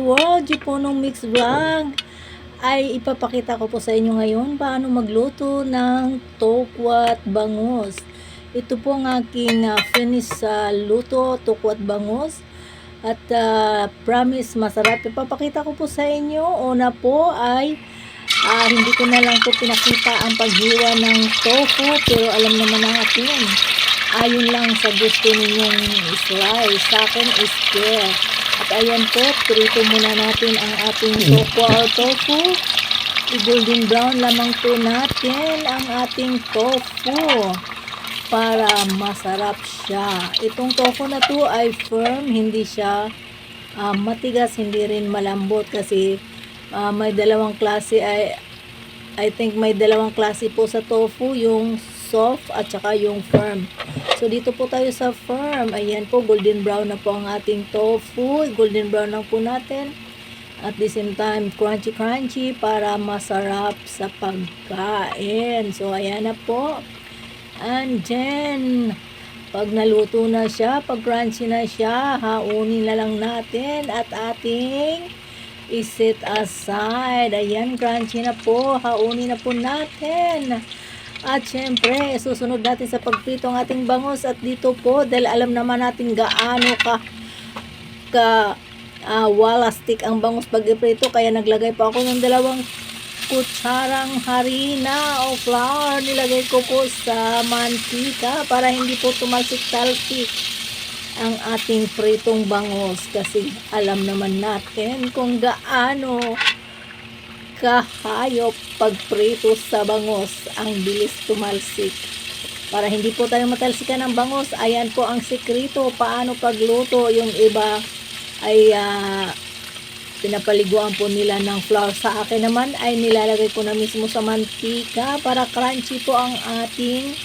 world, Juponong Mix Vlog ay ipapakita ko po sa inyo ngayon paano magluto ng tokwat bangus. Ito po ang aking finish sa luto, tokwat bangus, at promise masarap. Ipapakita ko po sa inyo. Una po ay hindi ko na lang po pinakita ang paghiwa ng tofu, pero alam naman natin, ayon lang sa gusto ninyong slice. Sa akin is square. At ayan po, prito muna natin ang ating tofu. I-golden brown lamang po natin ang ating tofu para masarap siya. Itong tofu na to ay firm, hindi siya matigas, hindi rin malambot kasi may dalawang klase I think may dalawang klase po sa tofu, yung soft at saka yung firm. So dito po tayo sa firm. Ayan po, golden brown na po ang ating tofu. Golden brown lang po natin. At the same time, crunchy para masarap sa pagkain. So ayan na po. And then, pag naluto na siya, pag crunchy na siya, haunin na lang natin at ating iset aside. Ayan, crunchy na po. Haunin na po natin. At syempre, susunod natin sa pagprito ang ating bangus. At dito po, dahil alam naman natin gaano walastik ang bangus pag iprito, kaya naglagay pa ako ng 2 kutsarang harina o flour. Nilagay ko po sa mantika para hindi po tumalsik-talsik ang ating pritong bangus. Kasi alam naman natin kung gaano kahayop pagprito sa bangus, ang bilis tumalsik. Para hindi po tayo matalsikan ng bangus, ayan po ang sekreto paano pagluto. Yung iba ay pinapaliguan po nila ng flour. Sa akin naman ay nilalagay ko na mismo sa mantika para crunchy po ang ating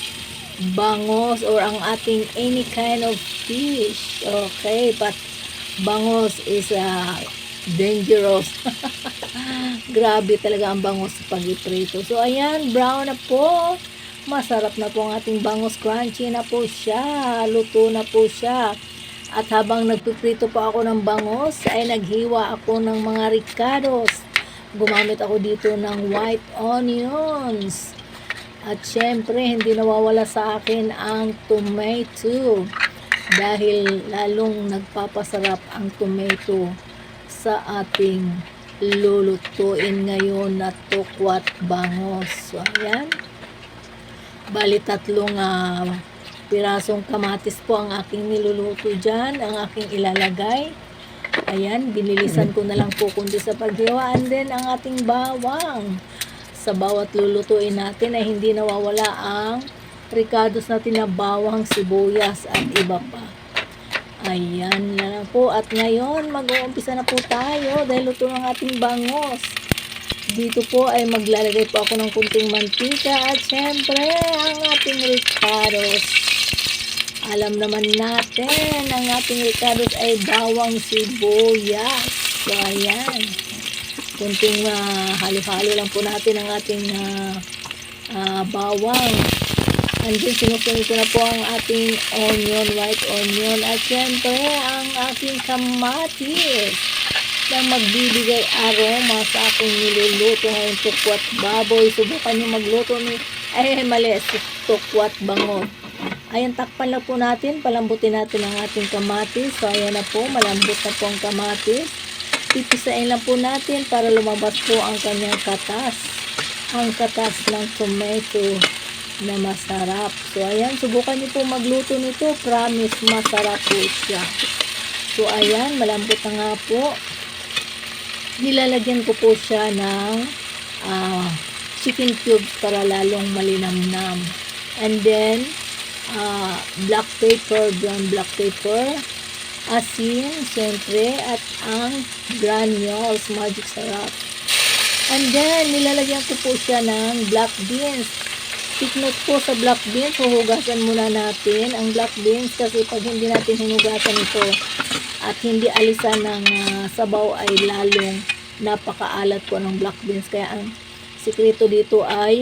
bangus or ang ating any kind of fish. Okay, but bangus is dangerous. Grabe talaga ang bangus pag iprito. So ayan, brown na po. Masarap na po ang ating bangus. Crunchy na po siya. Luto na po siya. At habang nagpiprito pa ako ng bangus, ay naghiwa ako ng mga ricados. Gumamit ako dito ng white onions. At syempre, hindi nawawala sa akin ang tomato. Dahil lalong nagpapasarap ang tomato sa ating lulutuin ngayon na tokwat bangus. So, ayan. Bali 3 pirasong kamatis po ang aking niluluto dyan, ang aking ilalagay. Ayan, binilisan ko na lang po kundi sa paghiwa. And then, ang ating bawang. Sa bawat lulutuin natin ay hindi nawawala ang ricados natin na bawang, sibuyas at iba pa. Ayan na po. At ngayon, mag-uumpisa na po tayo dahil luto ng ating bangus. Dito po ay maglalagay po ako ng kunting mantika at syempre ang ating ricados. Alam naman natin, ang ating ricados ay bawang, sibuyas. So, ayan. Kunting halo-halo lang po natin ang ating bawang. And then, sinusunod ko na po ang ating onion, white onion. At syempre, ang aking kamatis na magbibigay aroma sa aking niluluto ngayon, tokwat baboy. Subukan nyo magluto tokwat bango. Ayan, takpan lang po natin. Palambutin natin ang ating kamatis. So, ayan na po. Malambot na po ang kamatis. Pipisain lang po natin para lumabas po ang kanyang katas. Ang katas ng tomato na masarap. So, ayan, subukan niyo po magluto nito. Promise, masarap po siya. So, ayan, malambot na nga po. Nilalagyan ko po siya ng chicken cubes para lalong malinamnam. And then, black pepper, brown black pepper, asin, siyempre, at ang granules, magic sarap. And then, nilalagyan ko po siya ng black beans. Take note po sa black beans, huhugasan muna natin ang black beans kasi pag hindi natin hinugasan ito at hindi alisan ng sabaw ay lalong napakaalat po ng black beans. Kaya ang sikreto dito ay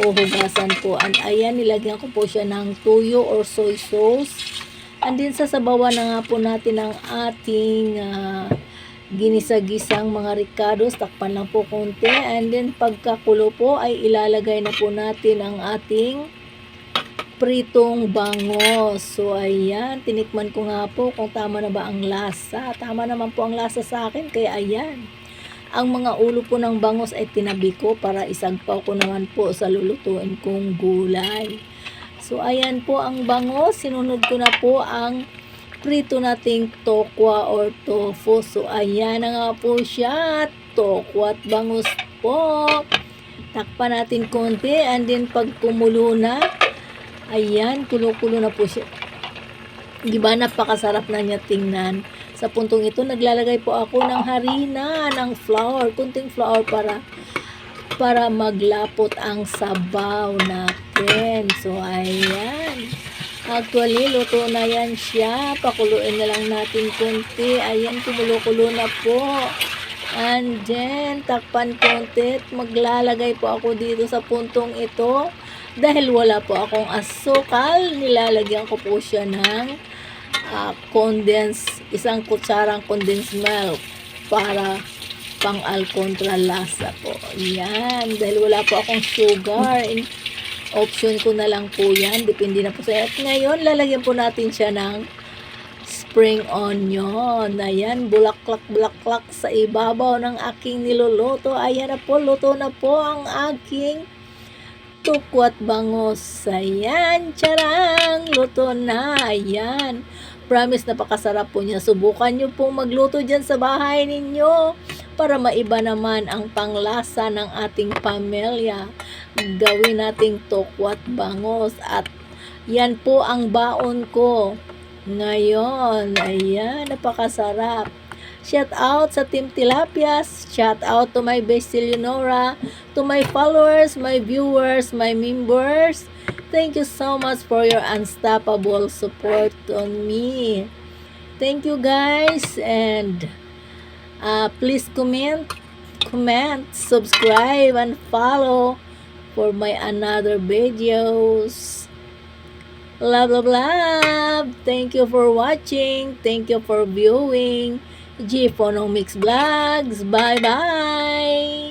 huhugasan po. And ayan, nilagyan ko po siya ng tuyo or soy sauce. And din sasabawan na nga po natin ang ating ginisa-gisang mga ricados. Takpan lang po konti. And then pagkakulo po ay ilalagay na po natin ang ating pritong bangos. So ayan, tinikman ko nga po kung tama na ba ang lasa. Tama naman po ang lasa sa akin, kaya ayan. Ang mga ulo po ng bangos ay tinabi ko para isagpaw ko naman po sa lulutuin kong gulay. So ayan po ang bangos, sinunod ko na po ang prito nating tokwa or tofu. So ayan na nga po siya, tokwa at bangus po. Takpan natin konti, and then pag kumulo na, ayan, kulo-kulo na po siya. Diba, napakasarap na niya tingnan. Sa puntong ito, naglalagay po ako ng harina, ng flour, kunting flour para maglapot ang sabaw natin. So, ayan. Actually, luto na yan siya. Pakuluin na lang natin kunti. Ayan, kumulo-kulo na po. And then, takpan konti. Maglalagay po ako dito sa puntong ito. Dahil wala po akong asukal, nilalagyan ko po siya ng isang kutsarang condensed milk para pang-alkontra lasa po. Yan. Dahil wala po akong sugar, option ko na lang po yan. Depende na po sa. At ngayon, lalagyan po natin siya ng spring onion. Ayan, bulaklak sa ibabaw ng aking niluluto. Ayan na po, luto na po ang aking tukwat bangos. Ayan, charang, luto na. Ayan, promise napakasarap po niya. Subukan nyo pong magluto dyan sa bahay ninyo para maiba naman ang panglasa ng ating pamilya. Gawin nating tukwat bangos at yan po ang baon ko ngayon. Ayan, napakasarap. Shout out sa Team Tilapias. Shout out to my bestie Leonora, to my followers, my viewers, my members. Thank you so much for your unstoppable support on me. Thank you guys, and please comment, subscribe, and follow for my another videos. Love, love, love. Thank you for watching. Thank you for viewing. G Ponong Mix Vlogs. Bye-bye.